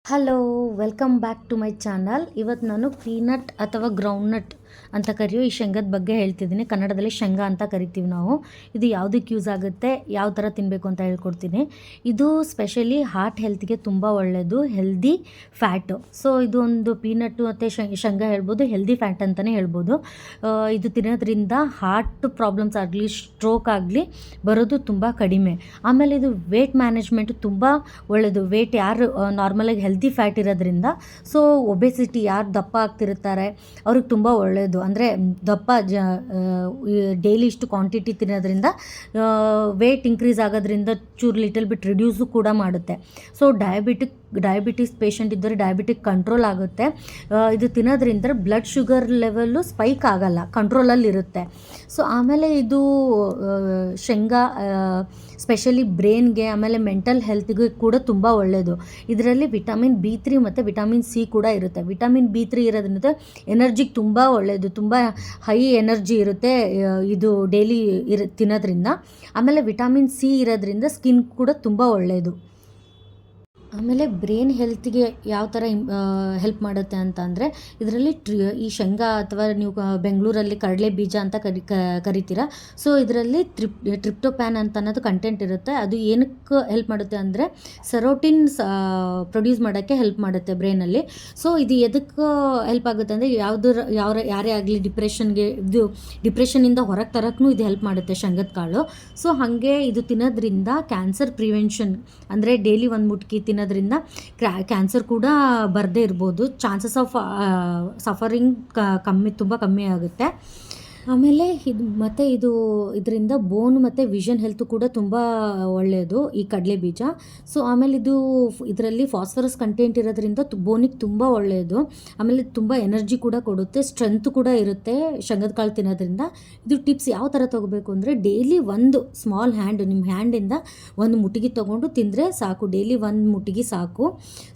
Hello, welcome back to my channel. ಇವತ್ತು ನಾನು peanut ಅಥವಾ ಗ್ರೌಂಡ್ನಟ್ ಅಂತ ಕರೆಯೋ ಈ ಶೇಂಗದ ಬಗ್ಗೆ ಹೇಳ್ತಿದ್ದೀನಿ. ಕನ್ನಡದಲ್ಲಿ ಶೇಂಗಾ ಅಂತ ಕರಿತೀವಿ ನಾವು. ಇದು ಯಾವುದಕ್ಕೆ ಯೂಸ್ ಆಗುತ್ತೆ, ಯಾವ ಥರ ತಿನ್ನಬೇಕು ಅಂತ ಹೇಳ್ಕೊಡ್ತೀನಿ. ಇದು ಸ್ಪೆಷಲಿ ಹಾರ್ಟ್ ಹೆಲ್ತ್ಗೆ ತುಂಬ ಒಳ್ಳೆಯದು, ಹೆಲ್ದಿ ಫ್ಯಾಟು. ಸೊ ಇದು ಒಂದು ಪೀನಟ್ಟು ಮತ್ತು ಶೇಂಗಾ ಹೇಳ್ಬೋದು, ಹೆಲ್ದಿ ಫ್ಯಾಟ್ ಅಂತಲೇ ಹೇಳ್ಬೋದು. ಇದು ತಿನ್ನೋದ್ರಿಂದ ಹಾರ್ಟ್ ಪ್ರಾಬ್ಲಮ್ಸ್ ಆಗಲಿ, ಸ್ಟ್ರೋಕ್ ಆಗಲಿ ಬರೋದು ತುಂಬ ಕಡಿಮೆ. ಆಮೇಲೆ ಇದು ವೇಟ್ ಮ್ಯಾನೇಜ್ಮೆಂಟ್ ತುಂಬ ಒಳ್ಳೆಯದು. ವೇಟ್ ಯಾರು ನಾರ್ಮಲಾಗಿ ಹೆಲ್ದಿ ಫ್ಯಾಟ್ ಇರೋದ್ರಿಂದ, ಸೊ ಒಬೆಸಿಟಿ ಯಾರು ದಪ್ಪ ಆಗ್ತಿರ್ತಾರೆ ಅವ್ರಿಗೆ ತುಂಬ ಒಳ್ಳೆಯದು. ಅಂದರೆ ದಪ್ಪ ಡೈಲಿ ಇಷ್ಟು ಕ್ವಾಂಟಿಟಿ ತಿನ್ನೋದ್ರಿಂದ ವೇಟ್ ಇನ್ಕ್ರೀಸ್ ಆಗೋದ್ರಿಂದ ಚೂರು ಲಿಟಲ್ ಬಿಟ್ ರಿಡ್ಯೂಸು ಕೂಡ ಮಾಡುತ್ತೆ. ಸೊ ಡಯಾಬಿಟಿಸ್ ಪೇಷಂಟ್ ಇದ್ದರೆ ಡಯಾಬಿಟಿಕ್ ಕಂಟ್ರೋಲ್ ಆಗುತ್ತೆ. ಇದು ತಿನ್ನೋದ್ರಿಂದ ಬ್ಲಡ್ ಶುಗರ್ ಲೆವೆಲ್ಲು ಸ್ಪೈಕ್ ಆಗಲ್ಲ, ಕಂಟ್ರೋಲಲ್ಲಿರುತ್ತೆ. ಸೊ ಆಮೇಲೆ ಇದು ಶೇಂಗಾ ಸ್ಪೆಷಲಿ ಬ್ರೈನ್ಗೆ ಆಮೇಲೆ ಮೆಂಟಲ್ ಹೆಲ್ತ್ಗೆ ಕೂಡ ತುಂಬ ಒಳ್ಳೆಯದು. ಇದರಲ್ಲಿ ವಿಟಮಿನ್ B3 ಮತ್ತು ವಿಟಮಿನ್ C ಕೂಡ ಇರುತ್ತೆ. ವಿಟಮಿನ್ B3 ಇರೋದ್ರಿಂದ ಎನರ್ಜಿಗೆ ತುಂಬ ಒಳ್ಳೆಯದು, ತುಂಬ ಹೈ ಎನರ್ಜಿ ಇರುತ್ತೆ ಇದು ಡೈಲಿ ತಿನ್ನೋದ್ರಿಂದ. ಆಮೇಲೆ ವಿಟಮಿನ್ C ಇರೋದ್ರಿಂದ ಸ್ಕಿನ್ ಕೂಡ ತುಂಬ ಒಳ್ಳೆಯದು. ಆಮೇಲೆ ಬ್ರೈನ್ ಹೆಲ್ತ್ಗೆ ಯಾವ ಥರ ಹೆಲ್ಪ್ ಮಾಡುತ್ತೆ ಅಂತ ಅಂದರೆ, ಇದರಲ್ಲಿ ಈ ಶೇಂಗಾ ಅಥವಾ ನೀವು ಬೆಂಗಳೂರಲ್ಲಿ ಕಡಲೆ ಬೀಜ ಅಂತ ಕರಿತೀರ. ಸೊ ಇದರಲ್ಲಿ ಟ್ರಿಪ್ಟೋಪ್ಯಾನ್ ಅಂತ ಅನ್ನೋದು ಕಂಟೆಂಟ್ ಇರುತ್ತೆ. ಅದು ಏನಕ್ಕೆ ಹೆಲ್ಪ್ ಮಾಡುತ್ತೆ ಅಂದರೆ ಸೆರೋಟಿನ್ ಪ್ರೊಡ್ಯೂಸ್ ಮಾಡೋಕ್ಕೆ ಹೆಲ್ಪ್ ಮಾಡುತ್ತೆ ಬ್ರೈನಲ್ಲಿ. ಸೊ ಇದು ಎದಕ್ಕೆ ಹೆಲ್ಪ್ ಆಗುತ್ತೆ ಅಂದರೆ ಯಾರೇ ಆಗಲಿ ಡಿಪ್ರೆಷನ್ನಿಂದ ಹೊರಗೆ ತರೋಕ್ಕೂ ಇದು ಹೆಲ್ಪ್ ಮಾಡುತ್ತೆ ಶೇಂಗದ ಕಾಳು. ಸೊ ಹಾಗೆ ಇದು ತಿನ್ನೋದ್ರಿಂದ ಕ್ಯಾನ್ಸರ್ ಪ್ರಿವೆನ್ಷನ್, ಅಂದರೆ ಡೈಲಿ ಒಂದು ಮುಟ್ಕಿ ತಿನ್ನೋದ್ರಿಂದ ಕ್ಯಾನ್ಸರ್ ಕೂಡ ಬರದೇ ಇರ್ಬೋದು. ಚಾನ್ಸಸ್ ಆಫ್ ಸಫರಿಂಗ್ ತುಂಬ ಕಮ್ಮಿ ಆಗುತ್ತೆ. ಆಮೇಲೆ ಇದರಿಂದ ಬೋನ್ ಮತ್ತು ವಿಷನ್ ಹೆಲ್ತ್ ಕೂಡ ತುಂಬ ಒಳ್ಳೆಯದು ಈ ಕಡಲೆ ಬೀಜ. ಸೊ ಆಮೇಲೆ ಇದರಲ್ಲಿ ಫಾಸ್ಫರಸ್ ಕಂಟೆಂಟ್ ಇರೋದ್ರಿಂದ ಬೋನಿಗೆ ತುಂಬ ಒಳ್ಳೆಯದು. ಆಮೇಲೆ ತುಂಬ ಎನರ್ಜಿ ಕೂಡ ಕೊಡುತ್ತೆ, ಸ್ಟ್ರೆಂತ್ ಕೂಡ ಇರುತ್ತೆ ಶೇಂಗದ ಕಾಳು ತಿನ್ನೋದ್ರಿಂದ. ಇದು ಟಿಪ್ಸ್ ಯಾವ ಥರ ತೊಗೋಬೇಕು ಅಂದರೆ, ಡೈಲಿ ಒಂದು ಸ್ಮಾಲ್ ನಿಮ್ಮ ಹ್ಯಾಂಡಿಂದ ಒಂದು ಮುಟ್ಟಿಗೆ ತೊಗೊಂಡು ತಿಂದರೆ ಸಾಕು. ಡೈಲಿ ಒಂದು ಮುಟ್ಟಿಗೆ ಸಾಕು.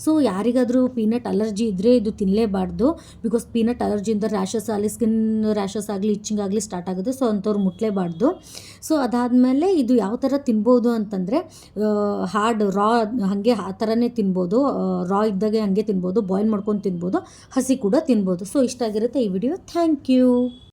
ಸೊ ಯಾರಿಗಾದರೂ ಪೀನಟ್ ಅಲರ್ಜಿ ಇದ್ದರೆ ಇದು ತಿನ್ನಲೇಬಾರ್ದು. ಬಿಕಾಸ್ ಪೀನಟ್ ಅಲರ್ಜಿಯಿಂದ ರ್ಯಾಷಸ್ ಆಗಲಿ, ಸ್ಕಿನ್ ರ್ಯಾಷಸ್ ಆಗಲಿ, ಇಚ್ಚಿಂಗ್ ಆಗಲಿ ಸ್ಟಾರ್ಟ್ ಆಗುತ್ತೆ. ಸೊ ಅಂಥವ್ರು ಮುಟ್ಲೇಬಾರ್ದು. ಸೊ ಅದಾದಮೇಲೆ ಇದು ಯಾವ ಥರ ತಿನ್ಬೋದು ಅಂತಂದರೆ, ಹಾರ್ಡ್ ರಾ ಹಾಗೆ ಆ ಥರನೇ ತಿನ್ಬೋದು. ರಾ ಇದ್ದಾಗೆ ಹಾಗೆ ತಿನ್ಬೋದು, ಬಾಯ್ಲ್ ಮಾಡ್ಕೊಂಡು ತಿನ್ಬೋದು, ಹಸಿ ಕೂಡ ತಿನ್ಬೋದು. ಸೊ ಇಷ್ಟ ಆಗಿರುತ್ತೆ ಈ ವಿಡಿಯೋ. Thank you.